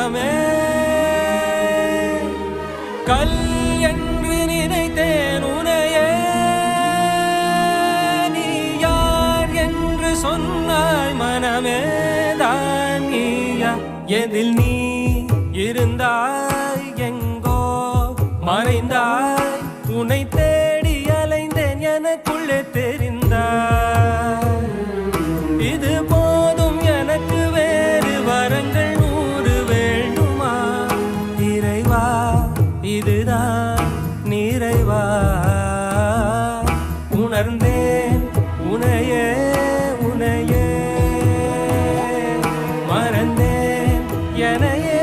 மனமே கல் என்று நினைத்தேன் உனையே நீ யார் என்று சொன்னாய் மனமே தான் நீயா எதில் நீ இருந்தாய் எங்கோ மறைந்தாய் உன்னை